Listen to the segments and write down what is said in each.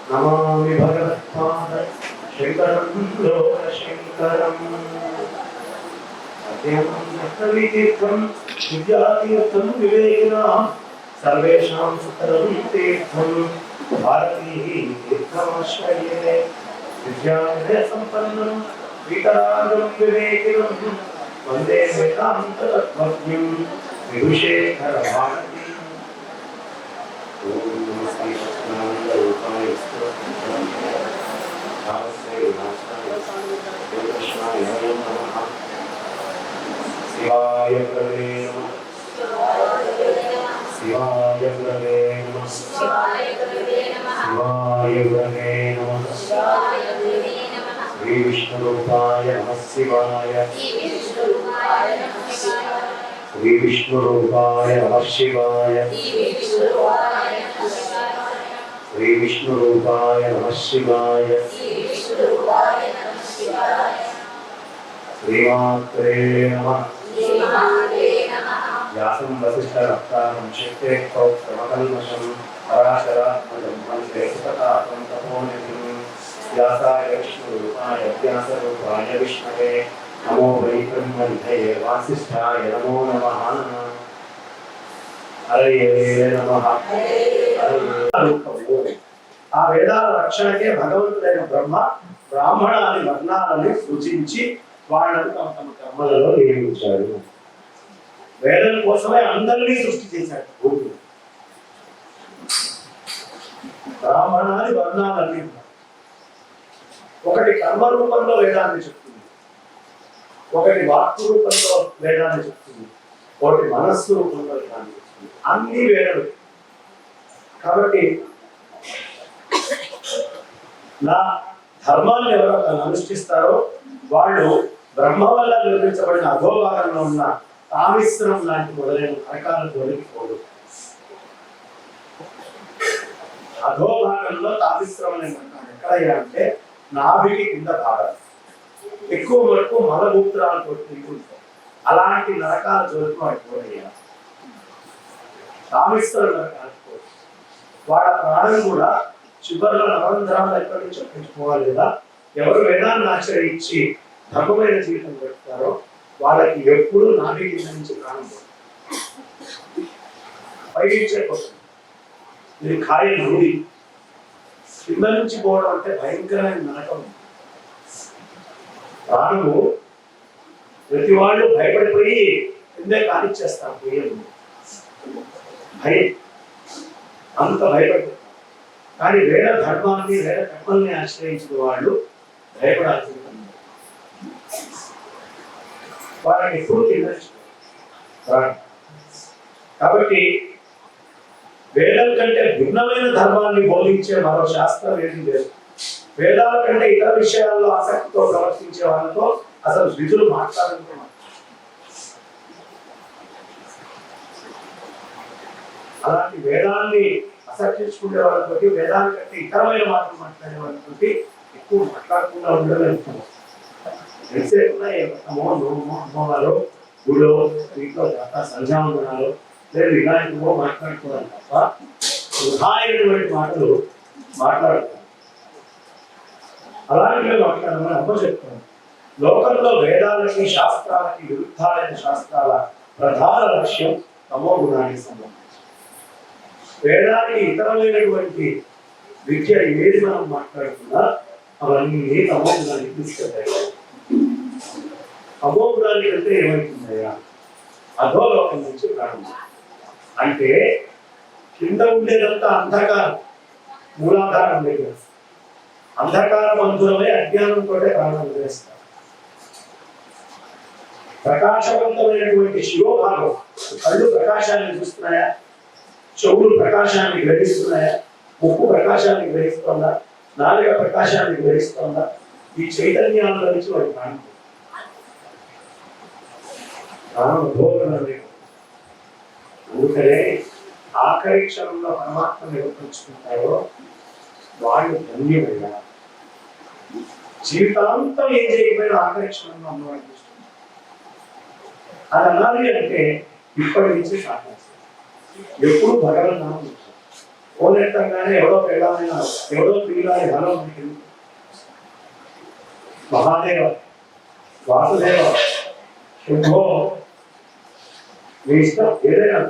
नमामि भगवत्पाद शंकरं लोकशंकरम् अद्यमं विद्यातीर्थं विवेकिनां सर्वेषां सुतरं तीर्थं भारतीः तीर्थमाश्रये विद्याविनयसम्पन्नं वितरागं विवेकिनं वन्दे वेदान्ततत्त्वज्ञं विभूषेखरभारती। शिवाय गुरवे नमः। शिवाय गुरवे नमः। शिवाय गुरवे नमः। श्री विष्णुरूपाय नमः शिवाय। श्री विष्णुरूपाय नमः शिवाय। श्री विष्णुरूपाय नमः शिवाय। श्रीमात्रे नमः। व्यासं वसिष्ठरक्तारं शक्ते प्रोक्तमकल्मषं पराशरात्मजं वन्दे सुततातं तपोनिधिं व्यासाय विष्णुरूपाय व्यासरूपाय विष्णवे नमो वै ब्रह्मनिधये वासिष्ठाय नमो नमः। हरये नमः। ఆ వేదాల రక్షణకే భగవంతుడైన బ్రహ్మ బ్రాహ్మణాది వర్ణాలను సూచించి వాళ్ళను తమ తమ కర్మలలో నియమించాడు. వేదం కోసమే అందరినీ సృష్టి చేశాడు. బ్రాహ్మణాది వర్ణాలన్నీ ఒకటి కర్మ రూపంలో వేదాన్ని చెప్తుంది, ఒకటి వాక్కు రూపంలో వేదాన్ని చెప్తుంది, ఒకటి మనస్సు రూపంలో వేదాన్ని చెప్తుంది. అన్ని వేదలు కాబట్టి నా ధర్మాన్ని ఎవరైతే అనుష్ఠిస్తారో వాళ్ళు బ్రహ్మ వల్ల నిర్మించబడిన అధోభాగంలో ఉన్న తామిశ్రం లాంటి మొదలైన రకాల తొలగిపోదు. అధోభాగంలో తామిశ్రం అనే ఎక్కడయ్యా అంటే నాభికి కింద భాగాలు ఎక్కువ వరకు మలమూత్రాలతో తిరుగుతాయి. అలాంటి నరకాల జోలికి అయిపోయా తామిశ్రం నరకాలు వాళ్ళ ప్రాణం కూడా చివరిలో నవరంధ్రాలు ఎక్కడి నుంచి పెంచుకోవాలి కదా. ఎవరు వేదాన్ని ఆశ్రయించి ధర్మమైన జీవితం పెడతారో వాళ్ళకి ఎప్పుడు నాభి కింద నుంచి ప్రాణం పైకించేపోతుంది. ఇది ఖాళీ రూఢి. కింద నుంచి పోవడం అంటే భయంకరమైన నరకం. ప్రాణము ప్రతి వాళ్ళు భయపడిపోయి కిందే కానిచ్చేస్తారు. భయం అంత భయపడుతుంది. కానీ వేద ధర్మాన్ని వేద కర్మల్ని ఆశ్రయించిన వాళ్ళు భయపడాల్సి ఉంటుంది. వాళ్ళని ఎప్పుడు తినచ్చు. కాబట్టి వేదం కంటే భిన్నమైన ధర్మాన్ని బోధించే మరో శాస్త్రం ఏది లేదు. వేదాల కంటే ఇతర విషయాల్లో ఆసక్తితో ప్రవర్తించే వాళ్ళతో అసలు విధులు మాట్లాడుతున్నారు. అలాంటి వేదాన్ని అసర్చించుకునే వాళ్ళతో వేదాల కంటే ఇతరమైన మాటలు మాట్లాడే వాళ్ళతో ఎక్కువ మాట్లాడకుండా ఉండడం హోమాలు గుడిలో ఇంట్లో తప్ప సంధ్యావందనాలు లేదు ఇలాంటివో మాట్లాడుకోవాలి తప్ప వృధాయినటువంటి మాటలు మాట్లాడుతారు. అలాంటివే మాట్లాడమని అమ్మ చెప్తున్నాను. లోకంలో వేదాలకి శాస్త్రాలకి విరుద్ధాలైన శాస్త్రాల ప్రధాన లక్ష్యం తమో గుణానికి సంబంధించి. వేదానికి ఇతరమైనటువంటి విద్య ఏది మనం మాట్లాడుతున్నా అవన్నీ తమో గుణానికి తీసుకెళ్తాయి. తమో గుణానికి అంటే ఏమవుతుందయ్యా? అధోలోకం నుంచి ప్రారంభం. అంటే కింద ఉండేదంతా అంధకారం, మూలాధారం దగ్గర అంధకారం అంతులమై అజ్ఞానంతో ప్రాణం వదిలేస్తారు. ప్రకాశవంతమైనటువంటి శిరోభాగం కళ్ళు ప్రకాశాన్ని చూస్తున్నాయా, చెవులు ప్రకాశాన్ని గ్రహిస్తున్నాయా, ముక్కు ప్రకాశాన్ని గ్రహిస్తుందా, నాలుక ప్రకాశాన్ని గ్రహిస్తుందా? ఈ చైతన్యాల నుంచి వాడి ప్రాణం అందుకనే ఆఖరి క్షణంలో పరమాత్మను ఏర్పరచుకుంటారో వాళ్ళు ధన్యమైన జీవితాంతం ఏం చేయకపోయినా ఆఖరి క్షణంలో అమ్మవాడిని చూస్తుంది. అది అనాలి అంటే ఇప్పటి నుంచి సాధిస్తారు. ఎప్పుడు భగవన్ నామం ఫోన్ ఎత్తంగానే ఎవడో పెళ్ళామైనా ఎవడో ప్రియులాని హలో మహాదేవ వాసుదేవ శుభో మీ ఇష్టం ఏదైనా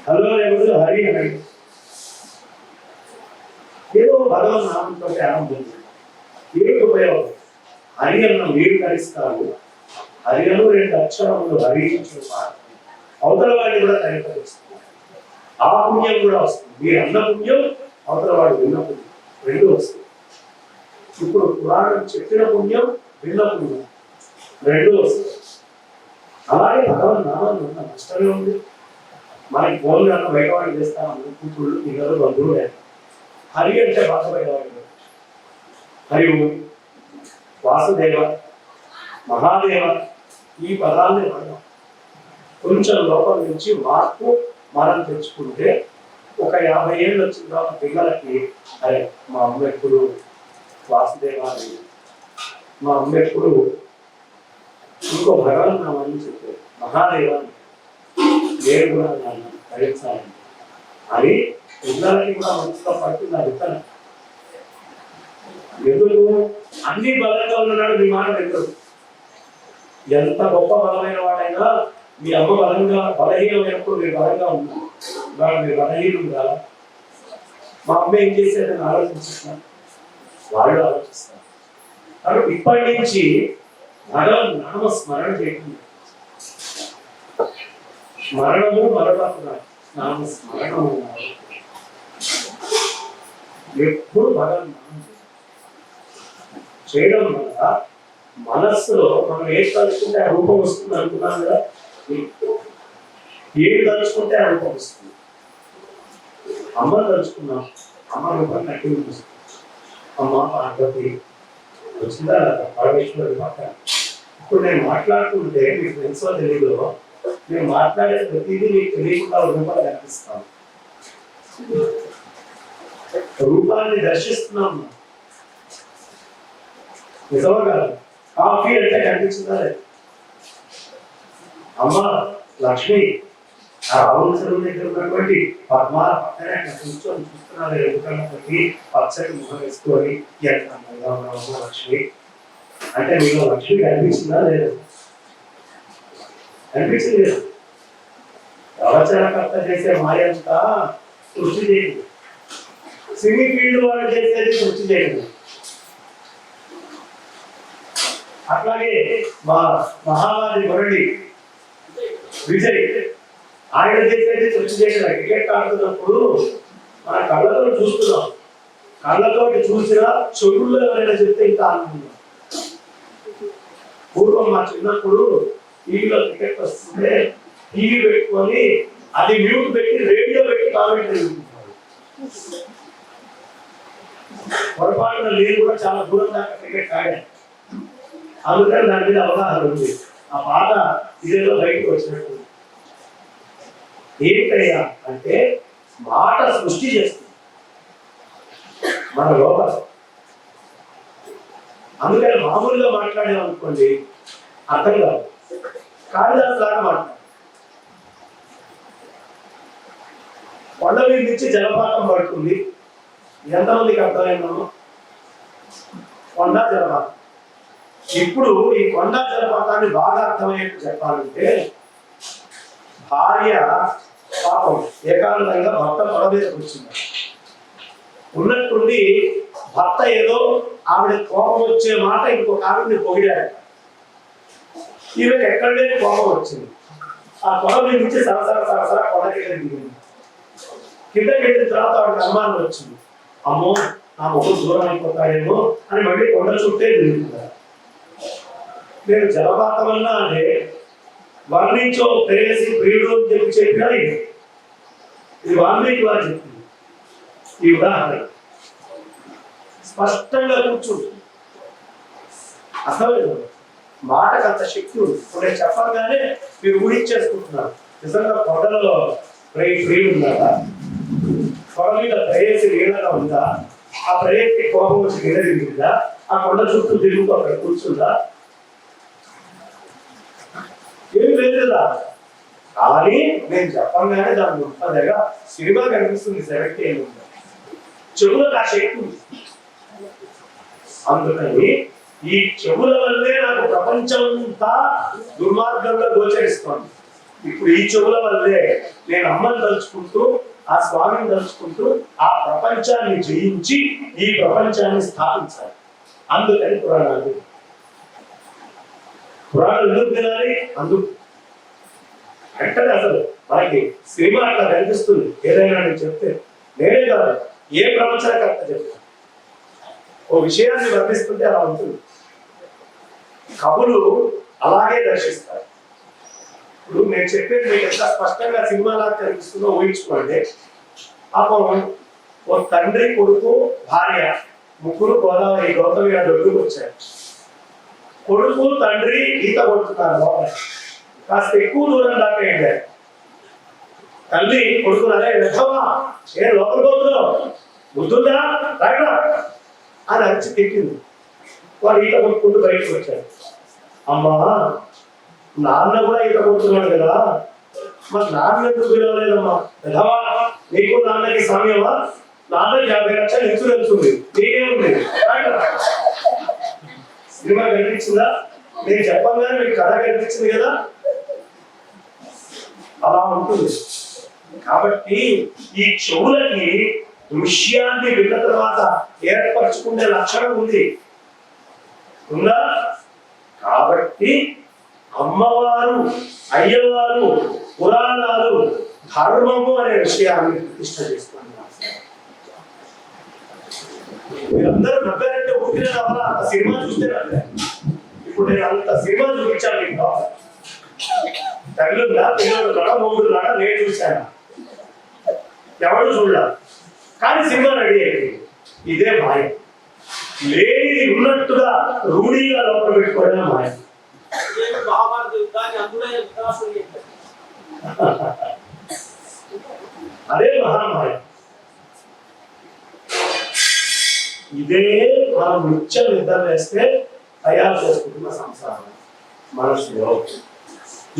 హలో ఎవరు హరి అని ఏదో భగవన్ నామంతో ఆరంభం ఏమిటి ఉపయోగం హరి అన్న మీరు కలిస్తారు హరి అను 2 అక్షరములు హరించిన అవతల వాడిని కూడా తయారుపరుస్తుంది ఆ పుణ్యం కూడా వస్తుంది మీరు అన్న పుణ్యం అవతల వాడు విన్న పుణ్యం 2 వస్తుంది ఇప్పుడు పురాణం చెప్పిన పుణ్యం విన్న పుణ్యం 2 వస్తుంది అలాగే భగవన్ నామం ఉన్న నష్టమే ఉంది మనకి ఫోన్ కన్నా బయటవాడిని చేస్తామని కూతుళ్ళు పిల్లలు బంధువులు లేదు హరి అంటే బాధ బయటవాడు హరి వాసుదేవ మహాదేవ ఈ పదాన్ని మనం కొంచెం లోపల నుంచి మార్పు మనం తెచ్చుకుంటే ఒక 50 ఏళ్ళు వచ్చిన తర్వాత పిల్లలకి అరే మా అమ్మ ఎప్పుడు వాసుదేవాన్ని మా అమ్మ ఎప్పుడు ఇంకో భగవాన్ నామాన్ని చెప్పారు మహాదేవాన్ని నేను కూడా నన్ను భరించాలని అది పిల్లలకి కూడా మనసులో పడుతుంది ఆ విత్తనం ఎందుకు అన్ని బలంగా ఉన్నాడు మీ మాట ఎందుకు ఎంత గొప్ప బలమైన వాడైనా మీ అమ్మ బలంగా బలహీనమైనప్పుడు మీరు బలంగా ఉన్నారు ఇవాళ మీరు బలహీనం కాదా మా అమ్మ ఏం చేసేదని ఆలోచించుకున్నాను వాళ్ళు ఆలోచిస్తారు కాబట్టి ఇప్పటి నుంచి భగవన్ నామ స్మరణ చేయకుండా స్మరణము మరొక నామ స్మరణము ఎప్పుడు భగవన్ నామం చేయడం వల్ల మనస్సులో మనం ఏది తలుచుకుంటే ఆ రూపం వస్తుంది అనుకున్నాం కదా ఏది తలుచుకుంటే ఆ రూపం వస్తుంది అమ్మని తలుచుకున్నాం అమ్మ రూపం కట్టి వస్తుంది అమ్మ పార్వతి వచ్చిందా పరమేశ్వరుడి పక్కన ఇప్పుడు నేను మాట్లాడుతుంటే మీకు తెలుసో తెలీదు నేను మాట్లాడే ప్రతిదీ మీకు తెలియకుండా రూపాలు కనిపిస్తాను రూపాన్ని దర్శిస్తున్నాం నిజమా కాదు కాఫీ అంటే కనిపించిందా లేదు అమ్మ లక్ష్మి ఆ రావుల చెరువు దగ్గర ఉన్నటువంటి పద్మాల పక్కనే అట్లా కూర్చొని చూస్తున్నారు ఎదుగుతున్నప్పటికీ పచ్చడి ముఖం వేసుకొని ఎంత అందంగా ఉన్నామో లక్ష్మి అంటే మీలో లక్ష్మి కనిపించిందా లేదు కనిపించింది లేదు ప్రవచనకర్త చేసే మాయ అంతా సృష్టి చేయదు సినీ ఫీల్డ్ వాళ్ళు చేసేది సృష్టి చేయదు అట్లాగే మా మహావాది మురళి విజయ్ ఆయన చేసేది సృష్టి చేయడం క్రికెట్ ఆడుతున్నప్పుడు మన కళ్ళతో చూస్తున్నాం కళ్ళతోటి చూసినా చెవుల్లో ఎవరైనా చెప్తే ఇంకా ఆనందం పూర్వం మా చిన్నప్పుడు టీవీలో క్రికెట్ వస్తుంటే టీవీ పెట్టుకొని అది మ్యూట్ పెట్టి రేడియో పెట్టి కామెంటరీ పొరపాటున నేను కూడా చాలా దూరం దాకా క్రికెట్ ఆడాను అందుకని దాని మీద అవగాహన ఉంది ఆ పాట ఇదేదో బయటకు వచ్చినట్టు ఏమిటయ్యా అంటే మాట సృష్టి చేస్తుంది మన లోపల అందుకని మామూలుగా మాట్లాడామనుకోండి అర్థం కాదు కాళిదాసు లాగా మాట్లాడు కొండ మీద నుంచి జలపాతం పడుతుంది ఎంతమందికి అర్థమైందో కొండ జలపాతం ఇప్పుడు ఈ కొండ జలపాతాన్ని బాగా అర్థమయ్యేట్టు చెప్పాలంటే భార్య పాపం ఏకాంతంగా భర్త తొడ మీద కూర్చుంది ఉన్నట్టుండి భర్త ఏదో ఆవిడ కోపం వచ్చే మాట ఇంకొక ఆవిడని పొగిడాడు ఈమెకి ఎక్కడ లేని కోపం వచ్చింది ఆ తొడ మీద నుంచి సరసర కొండకి దిగింది కిందకి వెళ్ళిన తర్వాత ఆవిడకి అనుమానం వచ్చింది అమ్మో నా మొహం దూరం అయిపోతాడేమో అని మళ్ళీ కొండ చుట్టే తిరుగుతున్నారు నేను జలపాతం అన్నా అంటే వర్ణించో ప్రేయసి ప్రియుడు అని చెప్పినా ఇది వాల్మీకి వారు చెప్పింది ఈ ఉదాహరణ స్పష్టంగా కూర్చుంటుంది అసలు మాటకు అంత శక్తి ఉంది ఇప్పుడు నేను చెప్పగానే మీరు ఊహించేసుకుంటున్నారు నిజంగా కొండలలో ప్రియుడు ఉందా కొండ మీద ప్రేయసి నీళ్ళగా ఉందా ఆ ప్రేయసి కోపం వచ్చి గిరదిగిందా ఆ కొండ చుట్టూ తిరుగుతూ అక్కడ కూర్చుందా ఏమి లేదు కదా కానీ నేను చెప్పంగానే దాని ముప్పదగా సినిమా కనిపిస్తుంది 70 ఏళ్ళు చెవులకు ఆ శక్తి ఉంది. అందుకని ఈ చెవుల వల్లే నాకు ప్రపంచమంతా దుర్మార్గంగా గోచరిస్తోంది. ఇప్పుడు ఈ చెవుల వల్లే నేను అమ్మని తలుచుకుంటూ ఆ స్వామిని తలుచుకుంటూ ఆ ప్రపంచాన్ని జయించి ఈ ప్రపంచాన్ని స్థాపించాలి. అందుకని పురాణాలు ఎందుకు వినాలి? అందుకు అంటే అసలు మనకి సినిమా అట్లా కనిపిస్తుంది. ఏదైనా నేను చెప్తే నేనే కాదు, ఏ ప్రపంచకర్త చెప్తాను ఓ విషయాన్ని వర్ణిస్తుంటే అలా ఉంటుంది. కవులు అలాగే దర్శిస్తారు. ఇప్పుడు నేను చెప్పేది మీకు ఎంత స్పష్టంగా సినిమాలా కనిపిస్తుందో ఊహించుకోండి. పాపం ఓ తండ్రి, కొడుకు, భార్య ముగ్గురు గోదావరి గౌతమి గారి ఒడ్డుకు వచ్చారు. కొడుకు తండ్రి ఈత కొడుతున్నారు లోపల. కాస్త ఎక్కువ దూరం దాకా వెళ్ళారు. తల్లి కొడుకులు అదే వెధవా ఏ లోపల పోతున్నావు, బుద్ధుందా రాయడా అని అరిచి తిట్టింది. వాడు ఈత కొట్టుకుంటూ బయటకు వచ్చాడు. అమ్మా నాన్న కూడా ఈత కొడుతున్నాడు కదా, మరి నాన్న ఎందుకు పిలవలేదమ్మా? వెధవా నీకు నాన్నకి సమయమా? నాన్నకి 50 లక్షలు ఇన్సూరెన్స్ ఉంది, నీకేముంది? సినిమా కనిపించిందా? నేను చెప్పంగానే మీకు కథ కనిపించింది కదా. అలా ఉంటుంది. కాబట్టి ఈ చెవులకి దృశ్యాన్ని విన్న తర్వాత ఏర్పరచుకునే లక్షణం ఉంది ఉందా? కాబట్టి అమ్మవారు, అయ్యవారు, పురాణాలు ధర్మము అనే విషయాన్ని ప్రతిష్ట చేస్తున్నారు. మీరందరూ నవ్వారంటే ఊరికే రావాలా? అంత సినిమా చూస్తే నవ్వారు. ఇప్పుడు నేను అంత సినిమా చూపించాను మీకు. తల్లుందా, పిల్లలున్నాడా, మొగుడున్నాడా నేను చూశాను, ఎవరు చూడాలి. కానీ సినిమా రెడీ అయింది. ఇదే మాయ. లేనిది ఉన్నట్టుగా రూఢీగా లోపల పెట్టుకోవడమే మాయ. అదే మహామాయ. ఇదే మనం నిత్యం నిద్ర వేస్తే తయారు చేసుకుంటున్న సంసారం మనసులో.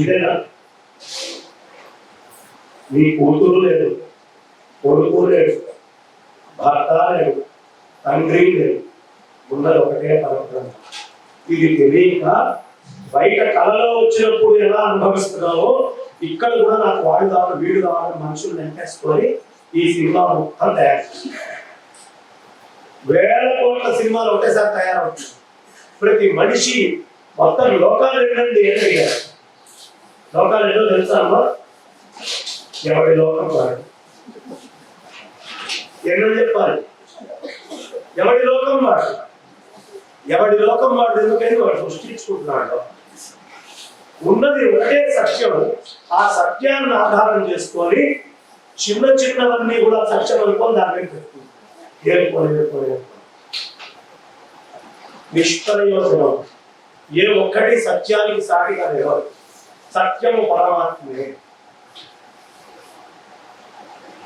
ఇదేనా? నీ కూతురు లేదు, కొడుకు లేడు, భర్త లేడు, తండ్రి లేడు, ఉన్నది ఒకటే పరబ్రహ్మ. ఇది తెలియక బయట కళలో వచ్చినప్పుడు ఎలా అనుభవిస్తున్నావో ఇక్కడ కూడా నాకు వాడు కావాలి, వీడు కావాలని మనుషులు వెంటేసుకొని ఈ సినిమా మొత్తం తయారు చేస్తారు. 1000 కోట్ల సినిమాలు ఒకటేసారి తయారవుతుంది. ప్రతి మనిషి మొత్తం లోకాలు ఏంటండి ఏం అడిగారు? లోకాలు ఏదో తెలుసా? ఎవడి లోకం వాడు. ఎన్నో చెప్పాలి, ఎవడి లోకం వాడు. ఎవడి లోకం వాడు ఎందుకని వాడు సృష్టించుకుంటున్నాడు. ఉన్నది ఒకటే సత్యం. ఆ సత్యాన్ని ఆధారం చేసుకొని చిన్న చిన్నవన్నీ కూడా సత్యం అనుకొని దాని మీద పెట్టుకుంటాం. నిష్ప్రయోజనం. ఏ ఒక్కటి సత్యానికి సాటిగా లేవు. సత్యము పరమాత్మే.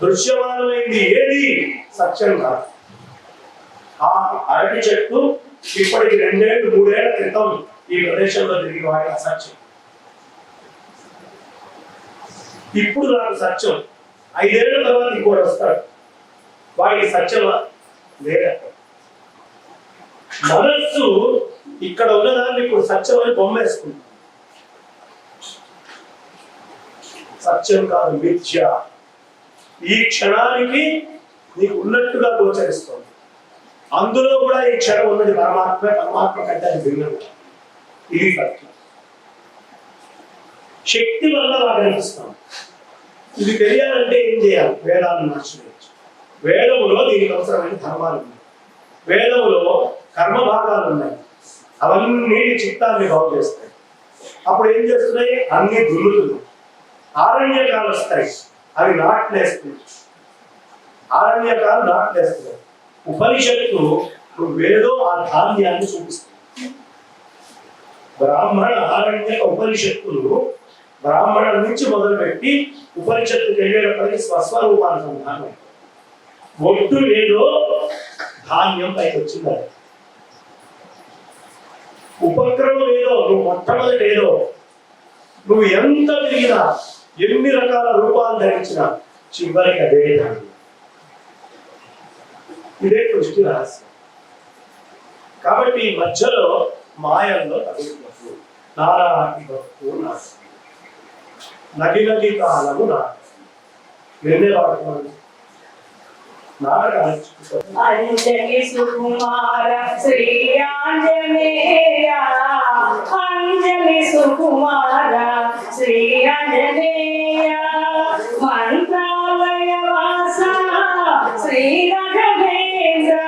దృశ్యమానమైంది ఏది సత్యం కాదు. ఆ అరటి చెట్టు ఇప్పటికి 2 ఏళ్ళు 3 ఏళ్ల క్రితం ఈ ప్రదేశంలో తిరిగి వాడి అసత్యం. ఇప్పుడు నాకు సత్యం. 5 ఏళ్ల తర్వాత ఇంకోటి వస్తాడు, వాడికి సత్యమా లేదా? మనస్సు ఇక్కడ ఉన్నదాన్ని ఇప్పుడు సత్యం అని బొమ్మ వేసుకుంటుంది. సత్యం కాదు, మిథ్య. ఈ క్షణానికి నీకు ఉన్నట్టుగా గోచరిస్తుంది. అందులో కూడా ఈ క్షణం ఉన్నది పరమాత్మ. పరమాత్మ కంటే అది భిన్నం. ఇది సత్యం. శక్తి వల్ల నాకు అనిపిస్తాం. ఇది తెలియాలంటే ఏం చేయాలి? వేదాలను ఆశ్రయించు. వేదములో దీనికి అవసరమైన ధర్మాలు ఉన్నాయి. వేదములో కర్మ భాగాలు ఉన్నాయి. అవన్నీ చిత్తాన్ని బాగు చేస్తాయి. అప్పుడు ఏం చేస్తున్నాయి? అన్ని దుర్లుతున్నాయి. ఆరణ్యకాలు వస్తాయి, అవి నాట్లేస్తున్నాయి. ఆరణ్యకాలు నాట్లేస్తున్నాయి. ఉపనిషత్తు నువ్వేదో ఆ ధాన్యాన్ని చూపిస్తుంది. బ్రాహ్మణ ఆరణ్యక ఉపనిషత్తులు బ్రాహ్మణుల నుంచి మొదలుపెట్టి ఉపనిషత్తుకు వెళ్ళేటప్పటికి స్వస్వరూపానుసంధానం. ఒట్టు ఏదో ధాన్యం పైకి వచ్చింది. ఉపక్రమం ఏదో, నువ్వు మొట్టమొదటి ఏదో, నువ్వు ఎంత తిరిగినా ఎన్ని రకాల రూపాలు ధరించిన చివరికి అదే తండ్రి. ఇదే సృష్టి రహస్యం. కాబట్టి మధ్యలో మాయల్లో తగులుతున్నప్పుడు నారాటి భక్తు నాటి నది నది కాలము నాటి వెళ్ళే వాడుతున్నాను అంజని సుకుమార శ్రీ ఆంజనేయ అంజని సుకుమార శ్రీ ఆంజనేయ మంత్రాలయ వాస శ్రీ రాఘవేంద్ర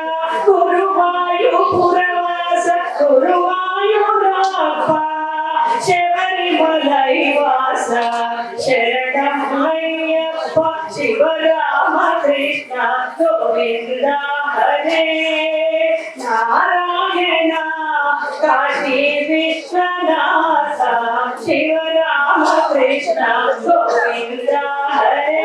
గురువాయూపురవాస గురువాయూరప్ప శబరిమలై వాస శరణమయ్యప్ప శివరామకృష్ణ గోవింద హరే నారాయణ కాశీ విశ్వనాథ శివరామకృష్ణ గోవింద హరే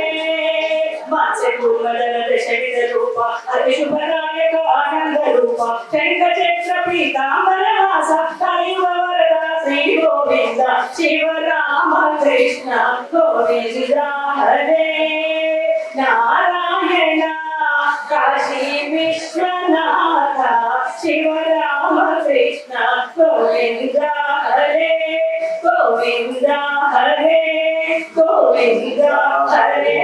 మత్స్యకూర్మదల దశవిధ రూప అతి శుభనాయక ఆనంద రూప శంఖచక్ర పీతాంబర వాస కలియుగ వరద శ్రీ గోవింద శివరామకృష్ణ గోవింద హరే నారాయణ కాశీ విశ్వనాథ శివరామకృష్ణ గోవింద హరే గోవింద హరే గోవింద హరే